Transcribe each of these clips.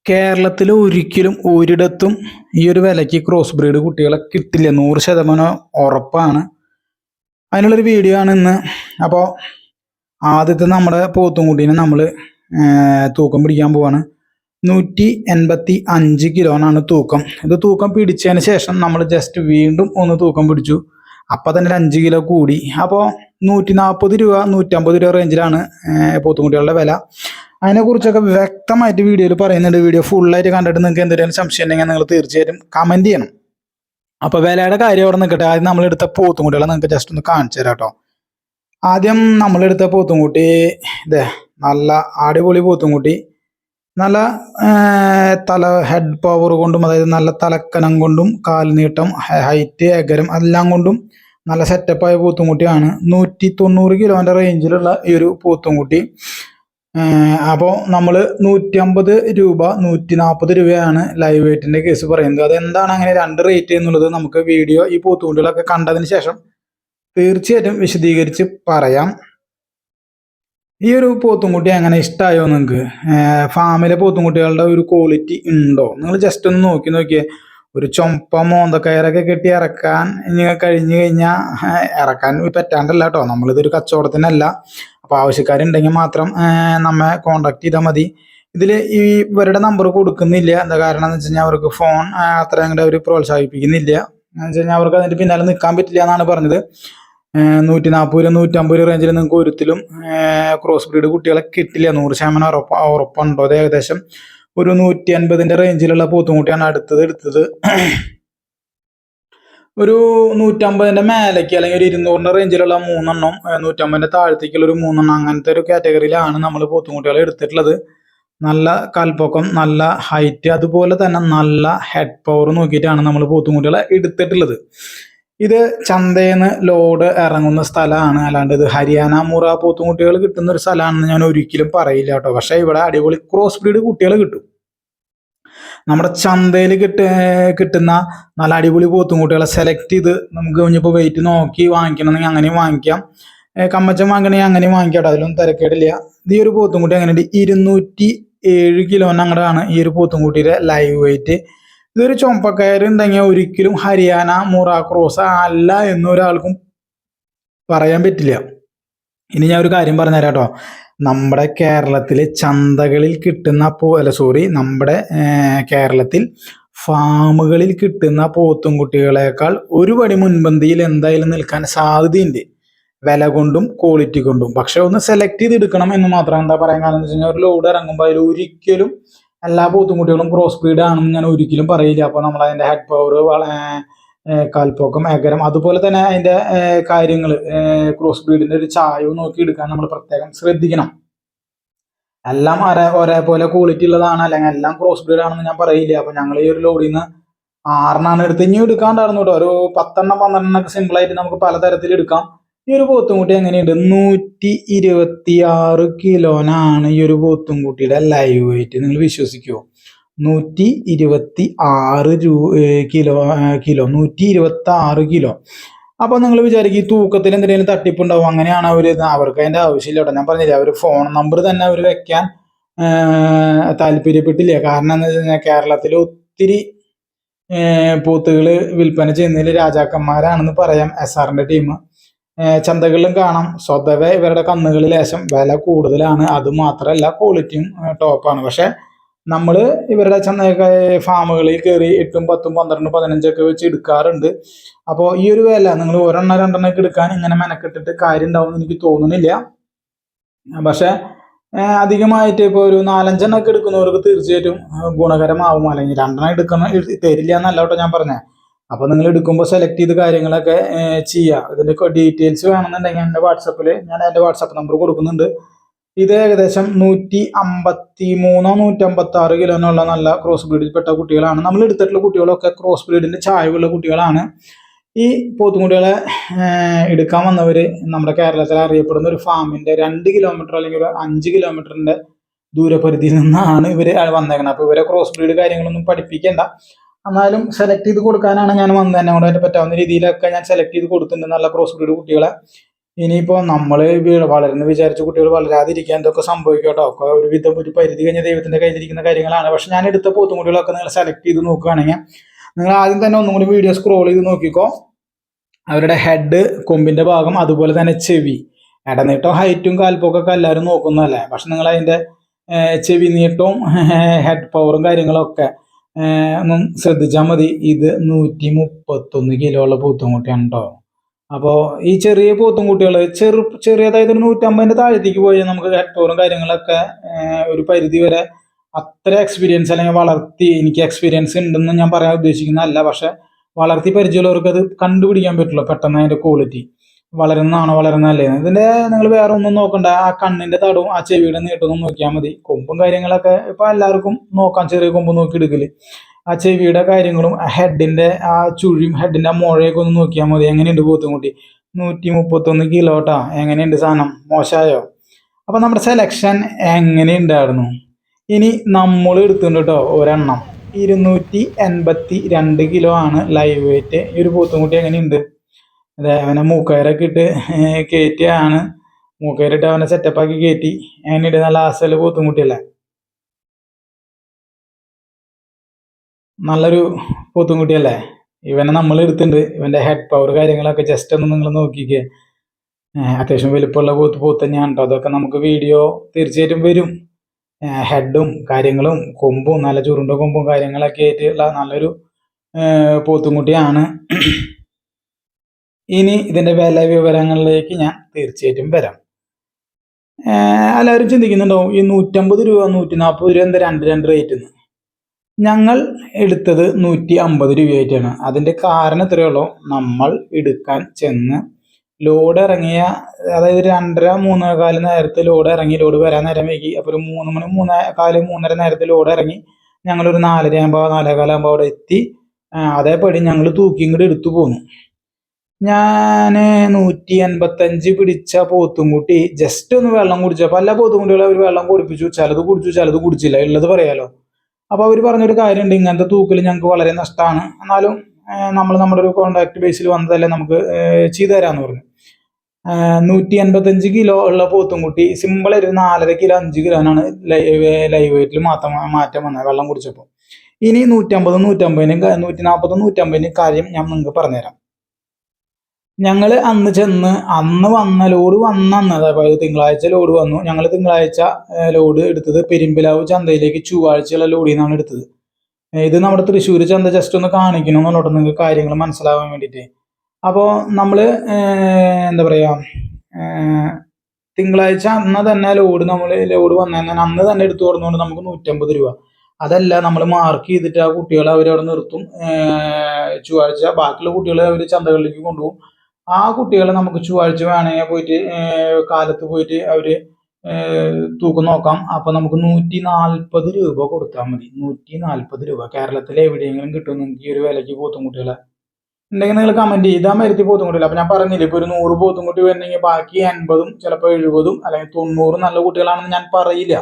കേരളത്തിൽ ഒരിക്കലും ഒരിടത്തും ഈ ഒരു വിലയ്ക്ക് ക്രോസ് ബ്രീഡ് കുട്ടികളെ കിട്ടില്ല. 100% ഉറപ്പാണ്. അതിനുള്ളൊരു വീഡിയോ ആണ് ഇന്ന്. അപ്പോൾ ആദ്യത്തെ നമ്മുടെ പോത്തുംകുട്ടീനെ നമ്മൾ തൂക്കം പിടിക്കാൻ പോവാണ്. 185 കിലോനാണ് തൂക്കം. ഇത് തൂക്കം പിടിച്ചതിന് ശേഷം നമ്മൾ ജസ്റ്റ് വീണ്ടും ഒന്ന് തൂക്കം പിടിച്ചു. അപ്പം തന്നെ ഒരു 5 കിലോ കൂടി. അപ്പോൾ 140 രൂപ 150 രൂപ റേഞ്ചിലാണ് പോത്തുംകുട്ടികളുടെ വില. അതിനെക്കുറിച്ചൊക്കെ വ്യക്തമായിട്ട് വീഡിയോയിൽ പറയുന്നുണ്ട്. വീഡിയോ ഫുള്ളായിട്ട് കണ്ടിട്ട് നിങ്ങൾക്ക് എന്തെങ്കിലും സംശയം ഉണ്ടെങ്കിൽ നിങ്ങൾ തീർച്ചയായിട്ടും കമൻറ്റ് ചെയ്യണം. അപ്പോൾ വിലയുടെ കാര്യം അവിടെ നിൽക്കട്ടെ. ആദ്യം നമ്മളെടുത്ത പോത്തുംകുട്ടികളെ നിങ്ങൾക്ക് ജസ്റ്റ് ഒന്ന് കാണിച്ചു തരാം കേട്ടോ. ആദ്യം നമ്മളെടുത്ത പോത്തുംകുട്ടി ഇതേ നല്ല അടിപൊളി പോത്തുംകുട്ടി. നല്ല തല ഹെഡ് പവർ കൊണ്ടും, അതായത് നല്ല തലക്കനം കൊണ്ടും, കാൽനീട്ടം, ഹൈറ്റ്, എകരം എല്ലാം കൊണ്ടും നല്ല സെറ്റപ്പായ പോത്തുംകുട്ടിയാണ്. 190 കിലോൻ്റെ റേഞ്ചിലുള്ള ഈ ഒരു പോത്തുംകുട്ടി. അപ്പോൾ നമ്മൾ 150 രൂപ 140 രൂപയാണ് ലൈവ് വെയിറ്റിൻ്റെ കേസ് പറയുന്നത്. അതെന്താണ് അങ്ങനെ രണ്ട് റേറ്റ് എന്നുള്ളത് നമുക്ക് വീഡിയോ ഈ പോത്തുകുട്ടികളൊക്കെ കണ്ടതിന് ശേഷം തീർച്ചയായിട്ടും വിശദീകരിച്ച് പറയാം. ഈ ഒരു പോത്തുംകുട്ടി എങ്ങനെ ഇഷ്ടമായോ നിങ്ങൾക്ക്? ഫാമിലെ പോത്തുംകുട്ടികളുടെ ഒരു ക്വാളിറ്റി ഉണ്ടോ? നിങ്ങൾ ജസ്റ്റ് ഒന്ന് നോക്കിയേ. ഒരു ചൊമ്പ മോന്തക്കയറൊക്കെ കെട്ടി ഇറക്കാൻ കഴിഞ്ഞു കഴിഞ്ഞാൽ ഇറക്കാൻ പറ്റാണ്ടല്ല കേട്ടോ. നമ്മളിതൊരു കച്ചവടത്തിനല്ല. അപ്പോൾ ആവശ്യക്കാരുണ്ടെങ്കിൽ മാത്രം നമ്മെ കോണ്ടാക്ട് ചെയ്താൽ മതി. ഇതിൽ ഇവരുടെ നമ്പർ കൊടുക്കുന്നില്ല. എന്താ കാരണം എന്ന് വെച്ച് കഴിഞ്ഞാൽ അവർക്ക് ഫോൺ അത്ര അങ്ങോട്ട് അവർ പ്രോത്സാഹിപ്പിക്കുന്നില്ല. എന്ന് വെച്ച് കഴിഞ്ഞാൽ അവർക്ക് അതിൻ്റെ പിന്നാലെ നിൽക്കാൻ പറ്റില്ല എന്നാണ് പറഞ്ഞത്. 140 150 റേഞ്ചിൽ നിങ്ങൾക്ക് ഒരിക്കലും ക്രോസ് ബ്രീഡ് കുട്ടികളെ കിട്ടില്ല. 100% ഉറപ്പുണ്ടോ? അത് ഏകദേശം ഒരു 150ൻ്റെ റേഞ്ചിലുള്ള പോത്തുംകുട്ടിയാണ് എടുത്തത്. ഒരു 150ൻ്റെ മേലേക്ക് അല്ലെങ്കിൽ ഒരു 200ൻ്റെ റേഞ്ചിലുള്ള 3 150ൻ്റെ താഴത്തേക്കുള്ള ഒരു 3 അങ്ങനത്തെ ഒരു കാറ്റഗറിയിലാണ് നമ്മൾ പോത്തുംകുട്ടികളെ എടുത്തിട്ടുള്ളത്. നല്ല കാൽപ്പൊക്കം, നല്ല ഹൈറ്റ്, അതുപോലെ തന്നെ നല്ല ഹെഡ് പവർ നോക്കിയിട്ടാണ് നമ്മൾ പോത്തുംകുട്ടികളെ എടുത്തിട്ടുള്ളത്. ഇത് ചന്തയിൽ നിന്ന് ലോഡ് ഇറങ്ങുന്ന സ്ഥലമാണ്. അല്ലാണ്ട് ഇത് ഹരിയാന മുറ പോത്തുംകുട്ടികൾ കിട്ടുന്ന ഒരു സ്ഥലമാണെന്ന് ഞാൻ ഒരിക്കലും പറയില്ല കേട്ടോ. പക്ഷേ ഇവിടെ അടിപൊളി ക്രോസ് ബ്രീഡ് കുട്ടികൾ കിട്ടും. നമ്മുടെ ചന്തയിൽ കിട്ടുന്ന നല്ല അടിപൊളി പോത്തുംകുട്ടികളെ സെലക്ട് ചെയ്ത് നമുക്ക് കഴിഞ്ഞപ്പോൾ വെയിറ്റ് നോക്കി വാങ്ങിക്കണമെങ്കിൽ അങ്ങനെയും വാങ്ങിക്കാം. കമ്മച്ചം വാങ്ങണമെങ്കിൽ അങ്ങനെയും വാങ്ങിക്കാം. അതിലൊന്നും തിരക്കേടില്ല. ഈ ഒരു പോത്തുംകുട്ടി എങ്ങനെയുണ്ട്? 207 കിലോന് അങ്ങോട്ടാണ് ഈ ഒരു പോത്തുംകുട്ടിയുടെ ലൈവ് വെയിറ്റ്. ഇതൊരു ചുമപ്പക്കയറുണ്ടെങ്കിൽ ഒരിക്കലും ഹരിയാന മുറ ക്രോസ് അല്ല എന്നൊരാൾക്കും പറയാൻ പറ്റില്ല. ഇനി ഞാൻ ഒരു കാര്യം പറഞ്ഞുതരാം കേട്ടോ. നമ്മുടെ കേരളത്തിലെ ചന്തകളിൽ കിട്ടുന്ന നമ്മുടെ കേരളത്തിൽ ഫാമുകളിൽ കിട്ടുന്ന പോത്തുംകുട്ടികളെക്കാൾ ഒരു പടി മുൻപന്തിയിൽ എന്തായാലും നിൽക്കാൻ സാധ്യതയുണ്ട്, വില കൊണ്ടും ക്വാളിറ്റി കൊണ്ടും. പക്ഷെ ഒന്ന് സെലക്ട് ചെയ്തെടുക്കണം എന്ന് മാത്രം. എന്താ പറയാൻ കാരണം എന്ന് വെച്ച് കഴിഞ്ഞാൽ ഒരു ലോഡ് ഇറങ്ങുമ്പോൾ അതിൽ ഒരിക്കലും എല്ലാ പോത്തുംകുട്ടികളും ക്രോസ് ബ്രീഡ് ആണെന്ന് ഞാൻ ഒരിക്കലും പറയില്ല. അപ്പോൾ നമ്മൾ അതിൻ്റെ ഹെഡ് പവർ, കാൽപ്പൊക്കം, എകരം, അതുപോലെ തന്നെ അതിൻ്റെ കാര്യങ്ങൾ, ക്രോസ് ബ്രീഡിൻ്റെ ഒരു ചായവും നോക്കി എടുക്കാൻ നമ്മൾ പ്രത്യേകം ശ്രദ്ധിക്കണം. എല്ലാം ഒരേപോലെ ക്വാളിറ്റി ഉള്ളതാണ് അല്ലെങ്കിൽ എല്ലാം ക്രോസ് ബ്രീഡ് ആണെന്ന് ഞാൻ പറയില്ല. അപ്പോൾ ഞങ്ങൾ ഈ ഒരു ലോഡിൽ നിന്ന് 6 എടുത്ത് ഇനി എടുക്കാണ്ടായിരുന്നു കേട്ടോ. ഒരു 10 12 സിമ്പിളായിട്ട് നമുക്ക് പലതരത്തിൽ എടുക്കാം. ഈ ഒരു പോത്തുംകുട്ടി എങ്ങനെയുണ്ട്? 126 കിലോനാണ് ഈ ഒരു പോത്തുംകുട്ടിയുടെ ലൈവ് വെയിറ്റ്. നിങ്ങൾ വിശ്വസിക്കുമോ? 126 കിലോ 126 കിലോ. അപ്പോൾ നിങ്ങൾ വിചാരിക്കും ഈ തൂക്കത്തിൽ എന്തെങ്കിലും തട്ടിപ്പുണ്ടാവും. അങ്ങനെയാണ് അവർക്ക് അതിൻ്റെ ആവശ്യമില്ല കേട്ടോ. ഞാൻ പറഞ്ഞില്ല, അവർ ഫോൺ നമ്പർ തന്നെ അവർ വെക്കാൻ താല്പര്യപ്പെട്ടില്ല. കാരണം എന്താ വെച്ച് കഴിഞ്ഞാൽ കേരളത്തിൽ ഒത്തിരി പോത്തുകൾ വിൽപ്പന ചെയ്യുന്നതിൽ രാജാക്കന്മാരാണെന്ന് പറയാം SRൻ്റെ ടീം. ചന്തകളിലും കാണാം. സ്വതവേ ഇവരുടെ കന്നുകളിൽ ലേശം വില കൂടുതലാണ്. അതുമാത്രമല്ല ക്വാളിറ്റിയും ടോപ്പാണ്. പക്ഷെ നമ്മൾ ഇവരുടെ ഫാമുകളിൽ കയറി 8 10 12 15 വെച്ച് എടുക്കാറുണ്ട്. അപ്പോൾ ഈ ഒരു വില നിങ്ങൾ 1 2 എടുക്കാൻ ഇങ്ങനെ മെനക്കെട്ടിട്ട് കാര്യം ഉണ്ടാവും എന്ന് എനിക്ക് തോന്നുന്നില്ല. പക്ഷെ അധികമായിട്ട് ഇപ്പോൾ ഒരു 4 5 എടുക്കുന്നവർക്ക് തീർച്ചയായിട്ടും ഗുണകരമാവും. അല്ലെങ്കിൽ 2 തരില്ല എന്നല്ല കേട്ടോ ഞാൻ പറഞ്ഞത്. അപ്പോൾ നിങ്ങൾ എടുക്കുമ്പോൾ സെലക്ട് ചെയ്ത് കാര്യങ്ങളൊക്കെ ചെയ്യുക. ഇതിൻ്റെ ഡീറ്റെയിൽസ് വേണമെന്നുണ്ടെങ്കിൽ എൻ്റെ വാട്സപ്പിൽ ഞാൻ എൻ്റെ വാട്സപ്പ് നമ്പർ കൊടുക്കുന്നുണ്ട്. ഇത് ഏകദേശം 153 156 കിലോനുള്ള നല്ല ക്രോസ് ബ്രീഡിൽപ്പെട്ട കുട്ടികളാണ്. നമ്മൾ എടുത്തിട്ടുള്ള കുട്ടികളൊക്കെ ക്രോസ് ബ്രീഡിൻ്റെ ചായവുള്ള കുട്ടികളാണ്. ഈ പോത്തുംകുട്ടികളെ എടുക്കാൻ വന്നവർ നമ്മുടെ കേരളത്തിൽ അറിയപ്പെടുന്ന ഒരു ഫാമിൻ്റെ 2 കിലോമീറ്റർ അല്ലെങ്കിൽ ഒരു 5 കിലോമീറ്ററിൻ്റെ ദൂരപരിധിയിൽ നിന്നാണ് ഇവർ വന്നേക്കുന്നത്. അപ്പോൾ ഇവരെ ക്രോസ് ബ്രീഡ് കാര്യങ്ങളൊന്നും പഠിപ്പിക്കേണ്ട. എന്നാലും സെലക്ട് ചെയ്ത് കൊടുക്കാനാണ് ഞാൻ വന്നത്. എന്നെ കൊണ്ട് പറ്റാവുന്ന രീതിയിലൊക്കെ ഞാൻ സെലക്ട് ചെയ്ത് കൊടുത്തിട്ടുണ്ട് നല്ല ക്രോസ് ബ്രീഡ് കുട്ടികളെ. ഇനിയിപ്പോൾ നമ്മൾ വളരുന്ന വിചാരിച്ച കുട്ടികൾ വളരാതിരിക്കാൻ എന്തൊക്കെ സംഭവിക്കും കേട്ടോ. ഒക്കെ ഒരുവിധം ഒരു പരിധി കഴിഞ്ഞ ദൈവത്തിന്റെ കയ്യിലിരിക്കുന്ന കാര്യങ്ങളാണ്. പക്ഷെ ഞാൻ എടുത്ത പോത്തുംകുട്ടികളൊക്കെ നിങ്ങൾ സെലക്ട് ചെയ്ത് നോക്കുകയാണെങ്കിൽ നിങ്ങൾ ആദ്യം തന്നെ ഒന്നും കൂടി വീഡിയോ സ്ക്രോൾ ചെയ്ത് നോക്കിക്കോ. അവരുടെ ഹെഡ്, കൊമ്പിന്റെ ഭാഗം, അതുപോലെ തന്നെ ചെവി, ഇടനീട്ടം, ഹൈറ്റും കാൽപ്പൊക്കൊക്കെ എല്ലാവരും നോക്കുന്നതല്ലേ. പക്ഷെ നിങ്ങൾ അതിന്റെ ചെവി നീട്ടവും ഹെഡ് പവറും കാര്യങ്ങളൊക്കെ ഒന്നും ശ്രദ്ധിച്ചാൽ മതി. ഇത് 131 കിലോ ഉള്ള പോത്തുംകുട്ടിയാണ് കേട്ടോ. അപ്പോൾ ഈ ചെറിയ പോത്തുംകുട്ടികൾ ചെറിയ അതായത് ഒരു 150 താഴത്തേക്ക് പോയി നമുക്ക് ഹെഡ് പവറും കാര്യങ്ങളൊക്കെ ഒരു പരിധി വരെ അത്ര എക്സ്പീരിയൻസ് അല്ലെങ്കിൽ എനിക്ക് എക്സ്പീരിയൻസ് ഉണ്ടെന്ന് ഞാൻ പറയാൻ ഉദ്ദേശിക്കുന്നതല്ല. പക്ഷെ വളർത്തി പരിചയമുള്ളവർക്ക് അത് കണ്ടുപിടിക്കാൻ പറ്റുള്ളൂ പെട്ടെന്ന് അതിന്റെ ക്വാളിറ്റി. വളരുന്നതാണോ വളരുന്നതല്ലേ. ഇതിന്റെ നിങ്ങൾ വേറെ ഒന്നും നോക്കണ്ട. ആ കണ്ണിന്റെ തടവും ആ ചെവിയുടെ നീട്ടവും നോക്കിയാൽ മതി. കൊമ്പും കാര്യങ്ങളൊക്കെ ഇപ്പൊ എല്ലാവർക്കും നോക്കാം, ചെറിയ കൊമ്പ് നോക്കി എടുക്കല്. ആ ചെവിയുടെ കാര്യങ്ങളും ഹെഡിന്റെ ആ ചുഴിയും ഹെഡിന്റെ ആ മുഴയൊക്കെ ഒന്ന് നോക്കിയാൽ മതി. എങ്ങനെയുണ്ട് പോത്തുംകുട്ടി? 131 കിലോ ട്ടാ. എങ്ങനെയുണ്ട് സാധനം? മോശമായോ? അപ്പൊ നമ്മുടെ സെലക്ഷൻ എങ്ങനെയുണ്ടായിരുന്നു? ഇനി നമ്മൾ എടുത്തിട്ടുണ്ട് കേട്ടോ ഒരെണ്ണം 282 കിലോ ആണ് ലൈവ് വെയിറ്റ്. ഈ ഒരു പോത്തുംകുട്ടി എങ്ങനെയുണ്ട്? അതെ, അവനെ മൂക്കയറൊക്കെ ഇട്ട് കയറ്റിയാണ്. മൂക്കയറിട്ട് അവനെ സെറ്റപ്പാക്കി കയറ്റി. എങ്ങനെയുണ്ട്? നല്ല ആസല് പോത്തുംകുട്ടിയല്ലേ? നല്ലൊരു പോത്തുംകുട്ടിയല്ലേ? ഇവനെ നമ്മൾ എടുത്തിട്ടുണ്ട്. ഇവന്റെ ഹെഡ് പവർ കാര്യങ്ങളൊക്കെ ജസ്റ്റ് ഒന്ന് നിങ്ങൾ നോക്കിക്കേ. അത്യാവശ്യം വലിപ്പമുള്ള പോത്ത് തന്നെയാണ് കേട്ടോ. അതൊക്കെ നമുക്ക് വീഡിയോ തീർച്ചയായിട്ടും വരും. ഹെഡും കാര്യങ്ങളും കൊമ്പും നല്ല ചുരുണ്ട കൊമ്പും കാര്യങ്ങളൊക്കെ ആയിട്ടുള്ള നല്ലൊരു പോത്തുംകുട്ടിയാണ്. ഇനി ഇതിന്റെ വില വിവരങ്ങളിലേക്ക് ഞാൻ തീർച്ചയായിട്ടും വരാം. എല്ലാവരും ചിന്തിക്കുന്നുണ്ടാവും ഈ 150 രൂപ 140 രൂപ എന്താ രണ്ട് റേറ്റ് എന്ന്. ഞങ്ങൾ എടുത്തത് 150 രൂപയായിട്ടാണ്. അതിന്റെ കാരണം ഇത്രയേ ഉള്ളൂ. നമ്മൾ എടുക്കാൻ ചെന്ന് ലോഡ് ഇറങ്ങിയ അതായത് 2:30 3:15 നേരത്തെ ലോഡ് ഇറങ്ങി. ലോഡ് വരാൻ നേരം വൈകി. അപ്പോൾ ഒരു 3 മണി 3:15 3:30 നേരത്തെ ലോഡ് ഇറങ്ങി. ഞങ്ങളൊരു 4:30 ആകുമ്പോൾ 4:15 ആകുമ്പോൾ അവിടെ എത്തി. അതേപടി ഞങ്ങൾ തൂക്കി ഇങ്ങോട്ട് എടുത്തു പോന്നു. ഞാൻ 185 പിടിച്ച പോത്തുംകുട്ടി ജസ്റ്റ് ഒന്ന് വെള്ളം കുടിച്ചപ്പോൾ എല്ലാ പോത്തുംകുട്ടികളും അവർ വെള്ളം കുടിപ്പിച്ചു. ചിലത് കുടിച്ചു, ചിലത് കുടിച്ചില്ല. ഉള്ളത് പറയാലോ. അപ്പൊ അവർ പറഞ്ഞൊരു കാര്യമുണ്ട്, ഇങ്ങനത്തെ തൂക്കിൽ ഞങ്ങൾക്ക് വളരെ നഷ്ടമാണ്, എന്നാലും നമ്മൾ നമ്മുടെ ഒരു കോൺട്രാക്ട് ബേസിൽ വന്നതല്ലേ, നമുക്ക് ചെയ്തു തരാന്ന് പറഞ്ഞു. 185 കിലോ ഉള്ള പോത്തുംകുട്ടി സിമ്പിൾ ആയിട്ട് 4.5 കിലോ 5 കിലോനാണ് ലൈവ് വെയിറ്റിൽ മാറ്റം വന്നത് വെള്ളം കുടിച്ചപ്പോൾ. ഇനി 150 140 150 കാര്യം ഞാൻ നിങ്ങൾക്ക് പറഞ്ഞുതരാം. ഞങ്ങൾ അന്ന് വന്ന ലോഡ് വന്നന്ന്, അതായത് തിങ്കളാഴ്ച ലോഡ് വന്നു. ഞങ്ങൾ തിങ്കളാഴ്ച ലോഡ് എടുത്തത് പെരുമ്പിലാവ് ചന്തയിലേക്ക് ചൊവ്വാഴ്ചയുള്ള ലോഡിൽ നിന്നാണ് എടുത്തത്. ഇത് നമ്മുടെ തൃശ്ശൂർ ചന്ത ജസ്റ്റ് ഒന്ന് കാണിക്കണമെന്നുള്ളൂ നിങ്ങൾക്ക് കാര്യങ്ങൾ മനസ്സിലാവാൻ വേണ്ടിയിട്ട്. അപ്പോൾ നമ്മൾ എന്താ പറയുക, തിങ്കളാഴ്ച അന്ന് തന്നെ ലോഡ് വന്നതിനാൽ അന്ന് തന്നെ എടുത്തു കൊടുക്കുന്നതുകൊണ്ട് നമുക്ക് 150 രൂപ. അതല്ല, നമ്മൾ മാർക്ക് ചെയ്തിട്ട് ആ കുട്ടികളെ അവരവിടെ നിർത്തും. ചൊവ്വാഴ്ച ബാക്കിയുള്ള കുട്ടികളെ അവർ ചന്തകളിലേക്ക് കൊണ്ടുപോകും. ആ കുട്ടികളെ നമുക്ക് ചൊവ്വാഴ്ച വേണമെങ്കിൽ പോയിട്ട് കാലത്ത് പോയിട്ട് അവര് തൂക്കം നോക്കാം. അപ്പൊ നമുക്ക് 140 രൂപ കൊടുത്താൽ മതി. 140 രൂപ കേരളത്തിൽ എവിടെയെങ്കിലും കിട്ടും നിങ്ങൾക്ക് ഈ ഒരു വിലക്ക് പോത്തുംകുട്ടികളെ ഉണ്ടെങ്കിൽ നിങ്ങൾ കമന്റ് ചെയ്താൽ മരുത്തി പോത്തുംകുട്ടികൾ. അപ്പൊ ഞാൻ പറഞ്ഞില്ല, ഇപ്പൊ ഒരു 100 പോത്തുംകുട്ടി വരണമെങ്കിൽ ബാക്കി 80 ചിലപ്പോൾ 70 അല്ലെങ്കിൽ 90 നല്ല കുട്ടികളാണെന്ന് ഞാൻ പറയില്ല.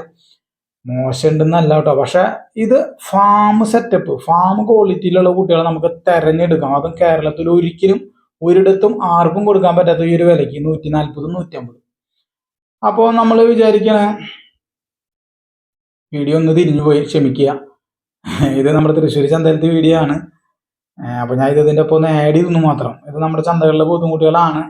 മോശമുണ്ടെന്നല്ല കേട്ടോ. പക്ഷെ ഇത് ഫാം സെറ്റപ്പ്, ഫാം ക്വാളിറ്റിയിലുള്ള കുട്ടികളെ നമുക്ക് തെരഞ്ഞെടുക്കാം. അതും കേരളത്തിൽ ഒരിടത്തും ആർക്കും കൊടുക്കാൻ പറ്റാത്ത ഈ ഒരു വിലക്ക് 140 150. അപ്പോൾ നമ്മൾ വിചാരിക്കണ വീഡിയോ ഒന്ന് തിരിഞ്ഞു പോയി ക്ഷമിക്കുക. ഇത് നമ്മുടെ തൃശ്ശൂർ ചന്തയിലത്തെ വീഡിയോ ആണ്. അപ്പൊ ഞാൻ ഇതിന്റെ ഒപ്പം ഒന്ന് ആഡ് ചെയ്തു മാത്രം. ഇത് നമ്മുടെ ചന്തകളിലെ പോത്തുംകുട്ടികളാണ്.